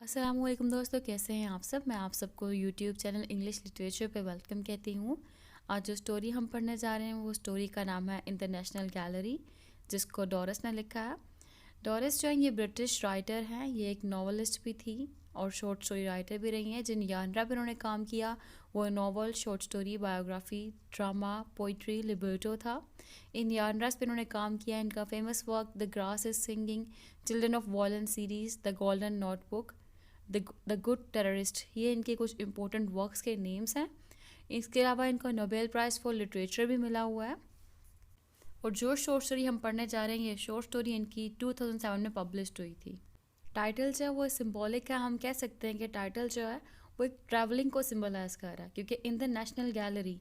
अस्सलामुअलैकुम दोस्तों, कैसे हैं आप सब। मैं आप सबको यूट्यूब चैनल इंग्लिश लिटरेचर पे वेलकम कहती हूँ। आज जो स्टोरी हम पढ़ने जा रहे हैं वो स्टोरी का नाम है इंटरनेशनल गैलरी, जिसको डोरिस ने लिखा है। डोरिस जो है ये ब्रिटिश राइटर हैं। ये एक नॉवलिस्ट भी थी और शॉर्ट स्टोरी राइटर भी रही हैं। जिन यानरा पर उन्होंने काम किया वो novel, short story, biography, drama, poetry, libretto था। इन यानरास पर उन्होंने काम किया। इनका famous work the grass is singing, children of violence series, the golden notebook, the good terrorist, ये इनके कुछ इंपॉर्टेंट वर्क्स के नेम्स हैं। इसके अलावा इनको नोबेल प्राइज़ फॉर लिटरेचर भी मिला हुआ है। और जो शॉर्ट स्टोरी हम पढ़ने जा रहे हैं ये शॉर्ट स्टोरी इनकी 2007 में पब्लिश्ड हुई थी। टाइटल जो है वो सिंबॉलिक है। हम कह सकते हैं कि टाइटल जो है वो एक ट्रैवलिंग को सिंबलाइज कर रहा है, क्योंकि इन द नेशनल गैलरी,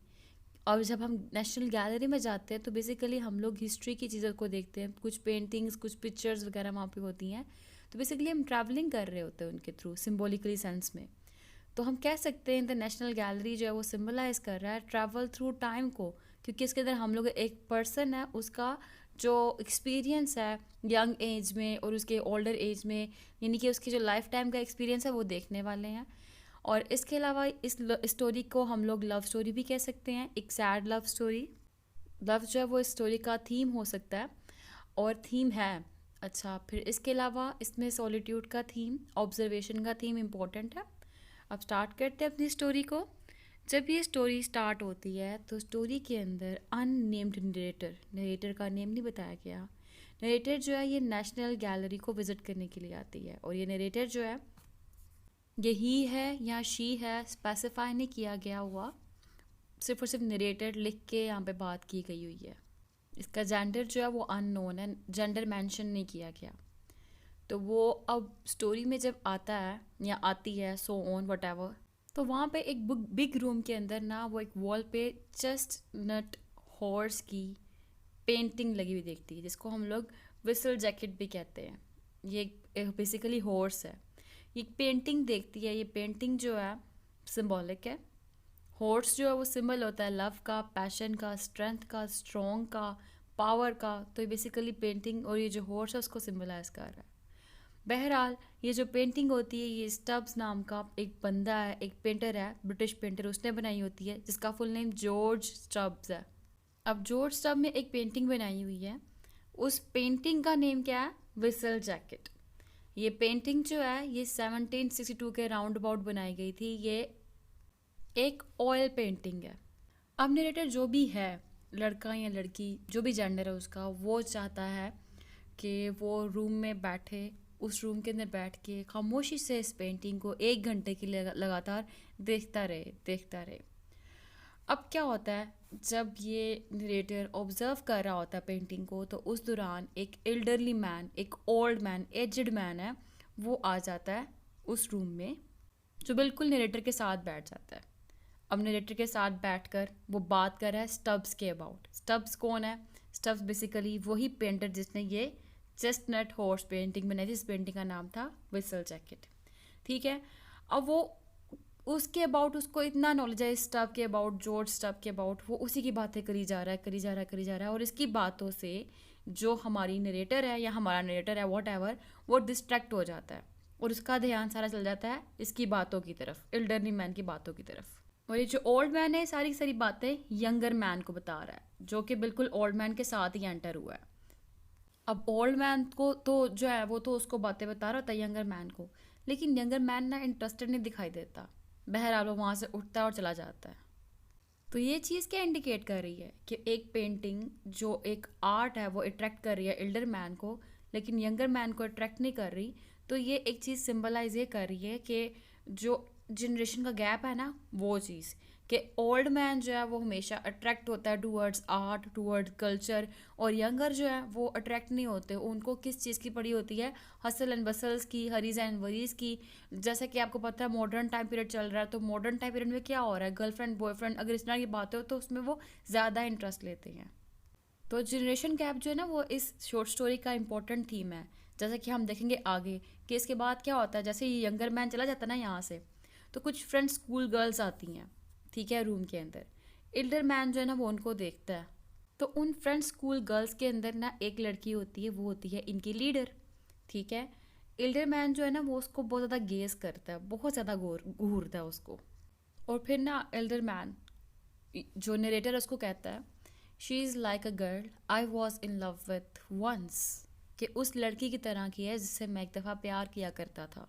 और जब हम नेशनल गैलरी में जाते हैं तो बेसिकली हम लोग हिस्ट्री की चीज़ों को देखते हैं। कुछ पेंटिंग्स, कुछ पिक्चर्स वगैरह वहाँ पे होती हैं। तो बेसिकली हम ट्रैवलिंग कर रहे होते हैं उनके थ्रू, सिम्बॉलिकली सेंस में। तो हम कह सकते हैं द नेशनल गैलरी जो है वो सिम्बलाइज कर रहा है ट्रैवल थ्रू टाइम को, क्योंकि इसके अंदर हम लोग एक पर्सन है, उसका जो एक्सपीरियंस है यंग एज में और उसके ओल्डर एज में, यानी कि उसकी जो लाइफ टाइम का एक्सपीरियंस है वो देखने वाले हैं। और इसके अलावा इस स्टोरी को हम लोग लव स्टोरी भी कह सकते हैं, एक सैड लव स्टोरी। लव जो है वो इस स्टोरी का थीम हो सकता है और थीम है। अच्छा, फिर इसके अलावा इसमें सॉलिट्यूड का थीम, ऑब्जर्वेशन का थीम इम्पोर्टेंट है। अब स्टार्ट करते हैं अपनी स्टोरी को। जब ये स्टोरी स्टार्ट होती है तो स्टोरी के अंदर अननेम्ड नरेटर का नेम नहीं बताया गया। नरेटर जो है ये नेशनल गैलरी को विज़िट करने के लिए आती है, और ये नरेटर जो है ये ही है या शी है, स्पेसिफाई नहीं किया गया हुआ। सिर्फ और सिर्फ नरेटर लिख के यहाँ पे बात की गई हुई है। इसका जेंडर जो है वो अननोन है, जेंडर मेंशन नहीं किया गया। तो वो अब स्टोरी में जब आता है या आती है, सो ऑन वट एवर, तो वहाँ पे एक बिग रूम के अंदर ना वो एक वॉल पे चेस्टनट हॉर्स की पेंटिंग लगी हुई देखती है, जिसको हम लोग विसल जैकेट भी कहते हैं। ये बेसिकली हॉर्स है। ये पेंटिंग देखती है। ये पेंटिंग जो है सिंबॉलिक है। हॉर्स जो है वो सिंबल होता है लव का, पैशन का, स्ट्रेंथ का, स्ट्रॉन्ग का, पावर का। तो ये बेसिकली पेंटिंग और ये जो हॉर्स है उसको सिंबलाइज कर रहा है। बहरहाल ये जो पेंटिंग होती है ये स्टब्स नाम का एक बंदा है, एक पेंटर है, ब्रिटिश पेंटर, उसने बनाई होती है, जिसका फुल नेम जॉर्ज स्टब्स है। अब जॉर्ज स्टब ने एक पेंटिंग बनाई हुई है। उस पेंटिंग का नेम क्या है? Whistle jacket. ये पेंटिंग जो है ये 1762 के राउंड अबाउट बनाई गई थी। ये एक ऑयल पेंटिंग है। अब नरेटर जो भी है, लड़का या लड़की, जो भी जेंडर है उसका, वो चाहता है कि वो रूम में बैठे, उस रूम के अंदर बैठ के खामोशी से इस पेंटिंग को 1 घंटे के लिए लगातार देखता रहे। अब क्या होता है, जब ये नरेटर ऑब्जर्व कर रहा होता है पेंटिंग को, तो उस दौरान एक एल्डरली मैन, एक ओल्ड मैन, एजड मैन है, वो आ जाता है उस रूम में, जो बिल्कुल नरेटर के साथ बैठ जाता है। अब नरेटर के साथ बैठकर वो बात कर रहा है स्टब्स के अबाउट। स्टब्स कौन है? स्टब्स बेसिकली वही पेंटर जिसने ये चेस्टनट हॉर्स पेंटिंग बनाई थी। इस पेंटिंग का नाम था विसल जैकेट। ठीक है। अब वो उसके अबाउट, उसको इतना नॉलेज है स्टब के अबाउट, जॉर्ज स्टब के अबाउट, वो उसी की बातें करी जा रहा है। और इसकी बातों से जो हमारी नरेटर है या हमारा नरेटर है वॉट एवर, वो डिस्ट्रैक्ट हो जाता है और उसका ध्यान सारा चल जाता है इसकी बातों की तरफ, एल्डरली मैन की बातों की तरफ। और ये जो ओल्ड मैन है सारी सारी बातें यंगर मैन को बता रहा है, जो कि बिल्कुल ओल्ड मैन के साथ ही एंटर हुआ है। अब ओल्ड मैन को तो जो है वो तो उसको बातें बता रहा होता है यंगर मैन को, लेकिन यंगर मैन ना इंटरेस्टेड नहीं दिखाई देता। बहरहाल वो वहाँ से उठता है और चला जाता है। तो ये चीज़ क्या इंडिकेट कर रही है कि एक पेंटिंग जो एक आर्ट है वो अट्रैक्ट कर रही है एल्डर मैन को, लेकिन यंगर मैन को अट्रैक्ट नहीं कर रही। तो ये एक चीज़ सिंबलाइज ये कर रही है कि जो जनरेशन का गैप है ना, वो चीज़ कि ओल्ड मैन जो है वो हमेशा अट्रैक्ट होता है टूवर्ड्स आर्ट, टूवर्ड्स कल्चर, और यंगर जो है वो अट्रैक्ट नहीं होते। उनको किस चीज़ की पड़ी होती है? हसल एंड बसल्स की, हरीज एंड वरीज की। जैसा कि आपको पता है मॉडर्न टाइम पीरियड चल रहा है, तो मॉडर्न टाइम पीरियड में क्या हो रहा है, गर्लफ्रेंड बॉयफ्रेंड, अगर इस तरह की बातें हो तो उसमें वो ज़्यादा इंटरेस्ट लेते हैं। तो जनरेशन गैप जो है ना वो इस शॉर्ट स्टोरी का इंपॉर्टेंट थीम है। जैसा कि हम देखेंगे आगे कि इसके बाद क्या होता है। जैसे ये यंगर मैन चला जाता है ना यहाँ से, तो कुछ फ्रेंड्स स्कूल गर्ल्स आती हैं, ठीक है, रूम के अंदर। एल्डर मैन जो है ना वो उनको देखता है। तो उन फ्रेंड्स स्कूल गर्ल्स के अंदर ना एक लड़की होती है, वो होती है इनकी लीडर, ठीक है। एल्डर मैन जो है ना वो उसको बहुत ज़्यादा गेज करता है, बहुत ज़्यादा घूरता है उसको। और फिर ना एल्डर मैन जो नरेटर उसको कहता है, she is like a girl I was in love with once, कि उस लड़की की तरह की है जिससे मैं एक दफ़ा प्यार किया करता था।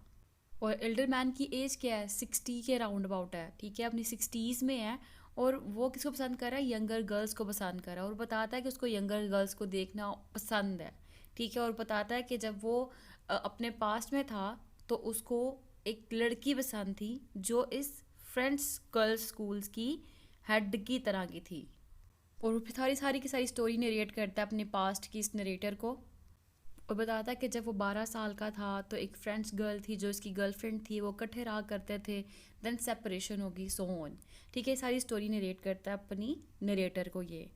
और एल्डर मैन की एज क्या है, 60 के राउंड अबाउट है, ठीक है, अपनी 60s में है। और वो किसको पसंद कर रहा है, यंगर गर्ल्स को पसंद कर रहा है, और बताता है कि उसको यंगर गर्ल्स को देखना पसंद है, ठीक है। और बताता है कि जब वो अपने पास्ट में था तो उसको एक लड़की पसंद थी जो इस फ्रेंड्स गर्ल्स स्कूल्स की हेड की तरह की थी। और वो सारी सारी की सारी स्टोरी नरेट करता है अपने पास्ट की इस नरेटर को। और बताता है कि जब वो 12 साल का था तो एक फ्रेंड्स गर्ल थी जो इसकी गर्लफ्रेंड थी, वो इकट्ठे रहा करते थे, देन सेपरेशन होगी, सो ऑन, ठीक है। सारी स्टोरी नरेट करता है अपनी नरेटर को ये।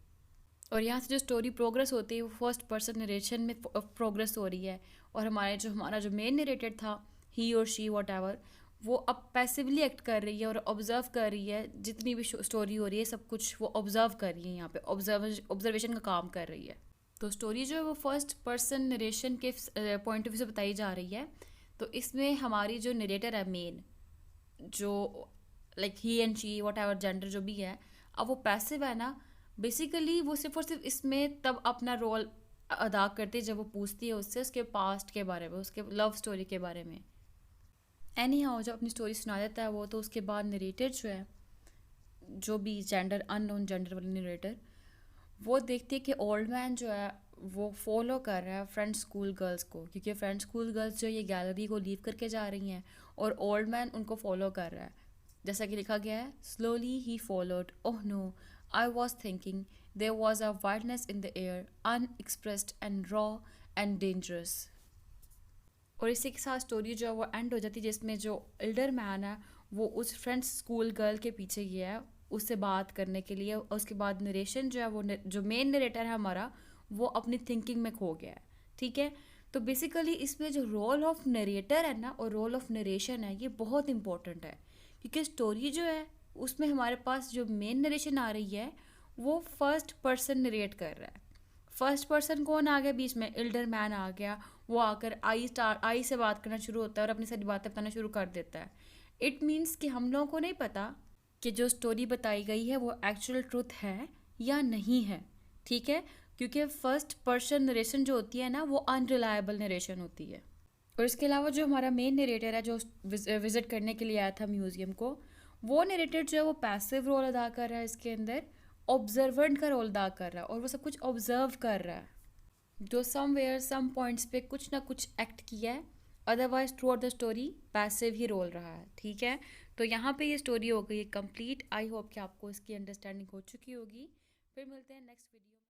और यहाँ से जो स्टोरी प्रोग्रेस होती है वो फर्स्ट पर्सन नरेशन में प्रोग्रेस हो रही है। और हमारा जो मेन नरेटर था, ही और शी वॉट एवर, वो अब पैसिवली एक्ट कर रही है और ऑब्जर्व कर रही है, जितनी भी स्टोरी हो रही है सब कुछ वो ऑब्जर्व कर रही है, यहाँ पे ऑब्जर्वेशन का काम कर रही है। तो स्टोरी जो है वो फर्स्ट पर्सन नरेशन के पॉइंट ऑफ व्यू से बताई जा रही है। तो इसमें हमारी जो नरेटर है मेन, जो like he and she what ever gender जो भी है, अब वो पैसिव है ना, बेसिकली वो सिर्फ और सिर्फ इसमें तब अपना रोल अदा करती है जब वो पूछती है उससे उसके पास्ट के बारे में, उसके लव स्टोरी के बारे में। एनी हाउ जब अपनी स्टोरी सुना देता है वो, तो उसके बाद नरेटर जो है, जो भी जेंडर अननोन जेंडर वाली नरेटर, वो देखती है कि ओल्ड मैन जो है वो फॉलो कर रहा है फ्रेंड स्कूल गर्ल्स को, क्योंकि फ्रेंड स्कूल गर्ल्स जो ये गैलरी को लीव करके जा रही हैं और ओल्ड मैन उनको फॉलो कर रहा है। जैसा कि लिखा गया है, slowly he followed, oh no I was thinking there was a wildness in the air, unexpressed and raw and dangerous. और इसी के साथ स्टोरी जो है वो एंड हो जाती है, जिसमें जो एल्डर मैन है वो उस फ्रेंड्स स्कूल गर्ल के पीछे गया है उससे बात करने के लिए। और उसके बाद नरेशन जो है वो जो मेन नरेटर है हमारा, वो अपनी थिंकिंग में खो गया है, ठीक है। तो बेसिकली इसमें जो रोल ऑफ नरेटर है ना और रोल ऑफ नरेशन है, ये बहुत इंपॉर्टेंट है, क्योंकि स्टोरी जो है उसमें हमारे पास जो मेन नरेशन आ रही है वो फर्स्ट पर्सन नरेट कर रहा है। फर्स्ट पर्सन कौन आ गया बीच में, एल्डर मैन आ गया। वो आकर आई से बात करना शुरू होता है और अपनी सारी बातें बताना शुरू कर देता है। इट मीन्स कि हम लोगों को नहीं पता कि जो स्टोरी बताई गई है वो एक्चुअल ट्रूथ है या नहीं है, ठीक है, क्योंकि फर्स्ट पर्सन नरेशन जो होती है ना वो अनरिलायबल नरेशन होती है। और इसके अलावा जो हमारा मेन नरेटर है जो विजिट करने के लिए आया था म्यूज़ियम को, वो नरेटर जो है वो पैसिव रोल अदा कर रहा है इसके अंदर, ऑब्जर्वेंट का रोल अदा कर रहा है और वो सब कुछ ऑब्जर्व कर रहा है, जो समवेयर सम पॉइंट्स पे कुछ ना कुछ एक्ट किया है, otherwise throughout the story passive ही रोल रहा है, ठीक है। तो यहाँ पे ये स्टोरी हो गई है कंप्लीट। आई होप कि आपको इसकी अंडरस्टैंडिंग हो चुकी होगी। फिर मिलते हैं नेक्स्ट वीडियो।